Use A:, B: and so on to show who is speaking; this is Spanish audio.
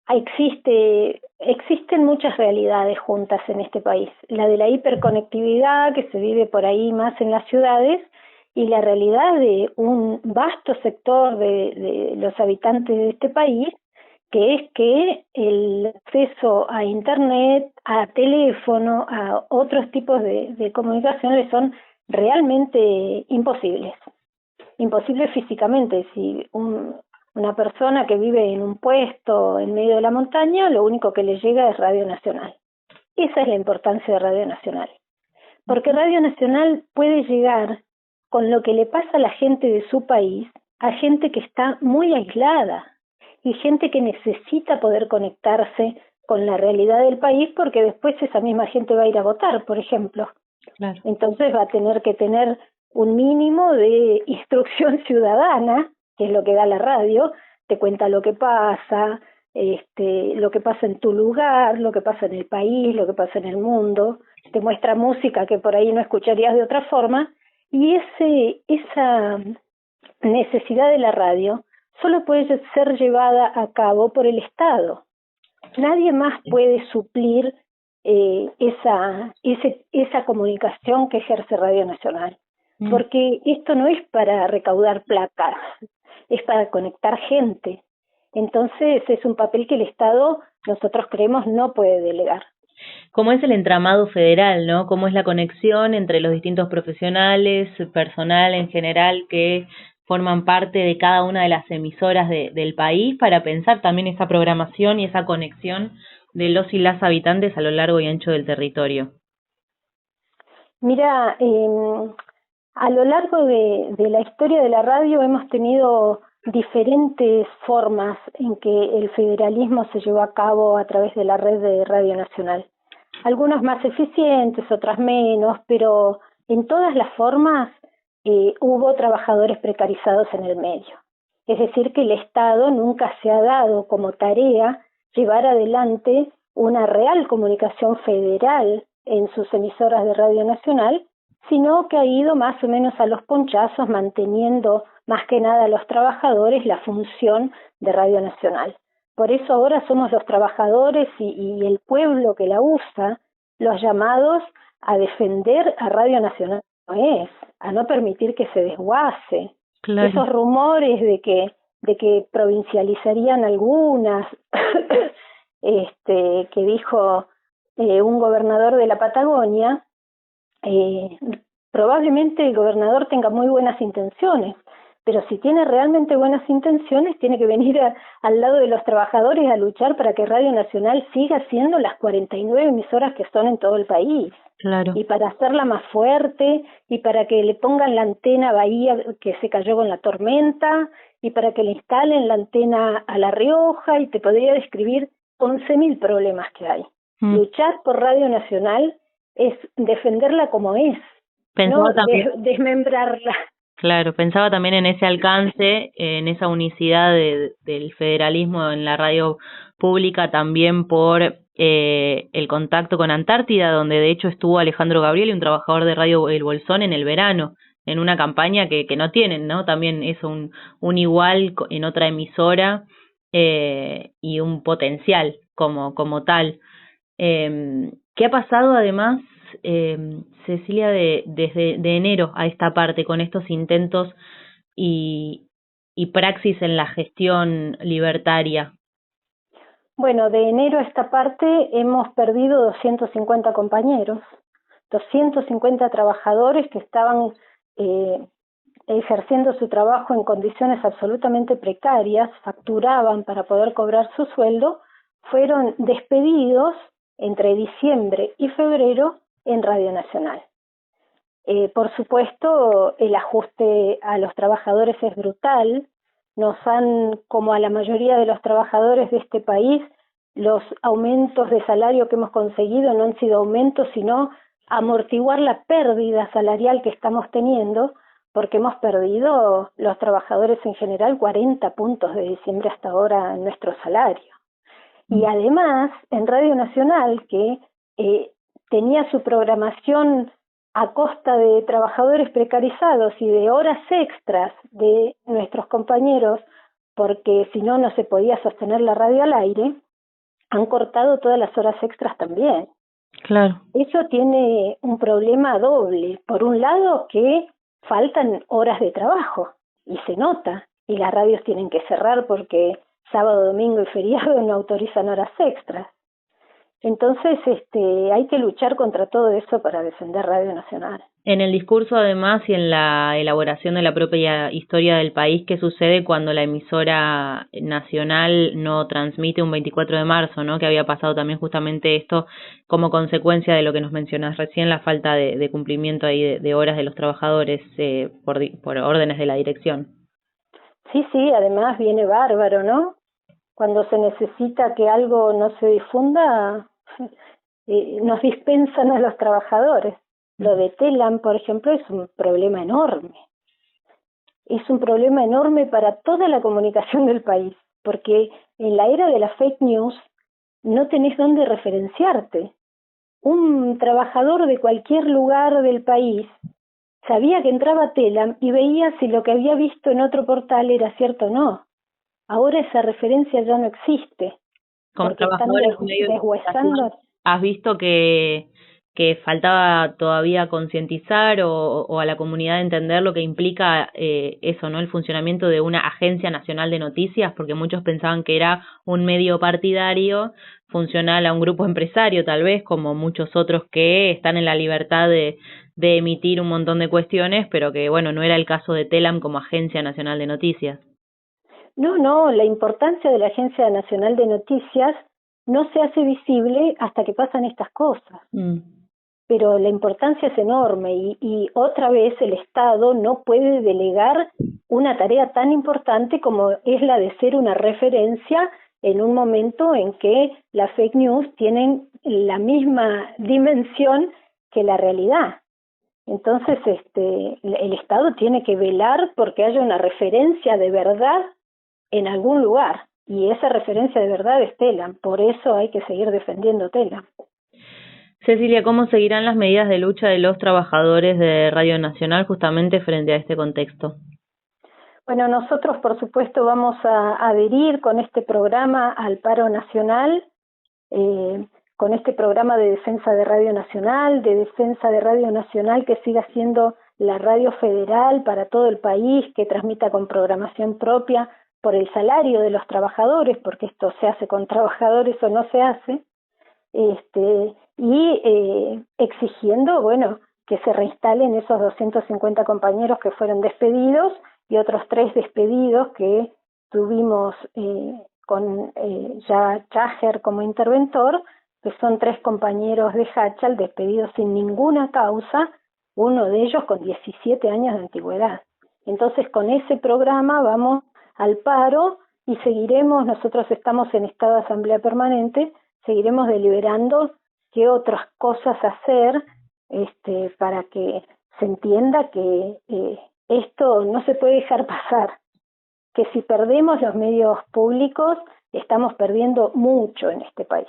A: existen muchas realidades juntas en este país. La de la hiperconectividad, que se vive por ahí más en las ciudades, y la realidad de un vasto sector de los habitantes de este país, que es que el acceso a internet, a teléfono, a otros tipos de comunicación le son realmente imposibles físicamente. Si una persona que vive en un puesto en medio de la montaña, lo único que le llega es Radio Nacional. Esa es la importancia de Radio Nacional, porque Radio Nacional puede llegar con lo que le pasa a la gente de su país, a gente que está muy aislada y gente que necesita poder conectarse con la realidad del país, porque después esa misma gente va a ir a votar, por ejemplo.
B: Claro.
A: Entonces va a tener que tener un mínimo de instrucción ciudadana, que es lo que da la radio, te cuenta lo que pasa, lo que pasa en tu lugar, lo que pasa en el país, lo que pasa en el mundo, te muestra música que por ahí no escucharías de otra forma, y esa necesidad de la radio solo puede ser llevada a cabo por el Estado. Nadie más puede suplir esa comunicación que ejerce Radio Nacional, porque esto no es para recaudar plata, es para conectar gente. Entonces es un papel que el Estado, nosotros creemos, no puede delegar.
B: ¿Cómo es el entramado federal, no? ¿Cómo es la conexión entre los distintos profesionales, personal en general que forman parte de cada una de las emisoras del país para pensar también esa programación y esa conexión de los y las habitantes a lo largo y ancho del territorio?
A: Mira, a lo largo de la historia de la radio hemos tenido diferentes formas en que el federalismo se llevó a cabo a través de la red de Radio Nacional. Algunas más eficientes, otras menos, pero en todas las formas hubo trabajadores precarizados en el medio. Es decir, que el Estado nunca se ha dado como tarea llevar adelante una real comunicación federal en sus emisoras de Radio Nacional, sino que ha ido más o menos a los ponchazos, manteniendo más que nada a los trabajadores la función de Radio Nacional. Por eso ahora somos los trabajadores y el pueblo que la usa los llamados a defender a Radio Nacional, a no permitir que se desguace.
B: Claro.
A: Esos rumores de que provincializarían algunas, que dijo un gobernador de la Patagonia, probablemente el gobernador tenga muy buenas intenciones, pero si tiene realmente buenas intenciones, tiene que venir al lado de los trabajadores a luchar para que Radio Nacional siga siendo las 49 emisoras que son en todo el país.
B: Claro.
A: Y para hacerla más fuerte, y para que le pongan la antena Bahía que se cayó con la tormenta, y para que le instalen la antena a La Rioja, y te podría describir 11.000 problemas que hay. Luchar por Radio Nacional es defenderla como es,
B: Pensaba
A: no desmembrarla.
B: Claro, pensaba también en ese alcance, en esa unicidad del federalismo en la radio pública, también por el contacto con Antártida, donde de hecho estuvo Alejandro Gabriel, un trabajador de Radio El Bolsón, en el verano, en una campaña que no tienen, ¿no? También es un igual en otra emisora y un potencial como tal. ¿Qué ha pasado además, Cecilia, desde enero a esta parte con estos intentos y praxis en la gestión libertaria?
A: Bueno, de enero a esta parte hemos perdido 250 compañeros, 250 trabajadores que estaban ejerciendo su trabajo en condiciones absolutamente precarias, facturaban para poder cobrar su sueldo, fueron despedidos entre diciembre y febrero en Radio Nacional. Por supuesto, el ajuste a los trabajadores es brutal. Nos han, como a la mayoría de los trabajadores de este país, los aumentos de salario que hemos conseguido no han sido aumentos, sino amortiguar la pérdida salarial que estamos teniendo, porque hemos perdido los trabajadores en general 40 puntos de diciembre hasta ahora en nuestro salario. Y además, en Radio Nacional, que tenía su programación a costa de trabajadores precarizados y de horas extras de nuestros compañeros porque si no, no se podía sostener la radio al aire, han cortado todas las horas extras también.
B: Claro.
A: Eso tiene un problema doble. Por un lado, que faltan horas de trabajo, y se nota, y las radios tienen que cerrar porque sábado, domingo y feriado no autorizan horas extras. Entonces, hay que luchar contra todo eso para defender Radio Nacional.
B: En el discurso, además, y en la elaboración de la propia historia del país, ¿qué sucede cuando la emisora nacional no transmite un 24 de marzo, ¿no? Que había pasado también justamente esto como consecuencia de lo que nos mencionas recién, la falta de cumplimiento ahí de horas de los trabajadores por órdenes de la dirección.
A: Sí, además viene bárbaro, ¿no? Cuando se necesita que algo no se difunda, nos dispensan a los trabajadores. Lo de Telam, por ejemplo, es un problema enorme. Es un problema enorme para toda la comunicación del país, porque en la era de la fake news no tenés dónde referenciarte. Un trabajador de cualquier lugar del país sabía que entraba a Telam y veía si lo que había visto en otro portal era cierto o no. Ahora esa referencia ya no existe.
B: Como trabajadores
A: deshuesando.
B: ¿Has visto que faltaba todavía concientizar o a la comunidad entender lo que implica eso, ¿no? El funcionamiento de una agencia nacional de noticias, porque muchos pensaban que era un medio partidario funcional a un grupo empresario, tal vez, como muchos otros que están en la libertad de emitir un montón de cuestiones, pero que, bueno, no era el caso de Telam como agencia nacional de noticias.
A: No, la importancia de la Agencia Nacional de Noticias no se hace visible hasta que pasan estas cosas. Pero la importancia es enorme y otra vez el Estado no puede delegar una tarea tan importante como es la de ser una referencia en un momento en que las fake news tienen la misma dimensión que la realidad. Entonces, el Estado tiene que velar porque haya una referencia de verdad en algún lugar, y esa referencia de verdad es Telam, por eso hay que seguir defendiendo Telam.
B: Cecilia, ¿cómo seguirán las medidas de lucha de los trabajadores de Radio Nacional justamente frente a este contexto?
A: Bueno, nosotros por supuesto vamos a adherir con este programa al paro nacional, con este programa de defensa de Radio Nacional, que siga siendo la radio federal para todo el país, que transmita con programación propia, por el salario de los trabajadores, porque esto se hace con trabajadores o no se hace, exigiendo, bueno, que se reinstalen esos 250 compañeros que fueron despedidos y otros 3 despedidos que tuvimos con ya Chager como interventor, que son 3 compañeros de Hachal despedidos sin ninguna causa, uno de ellos con 17 años de antigüedad. Entonces, con ese programa vamos al paro y seguiremos, nosotros estamos en estado de asamblea permanente, seguiremos deliberando qué otras cosas hacer para que se entienda que esto no se puede dejar pasar, que si perdemos los medios públicos estamos perdiendo mucho en este país.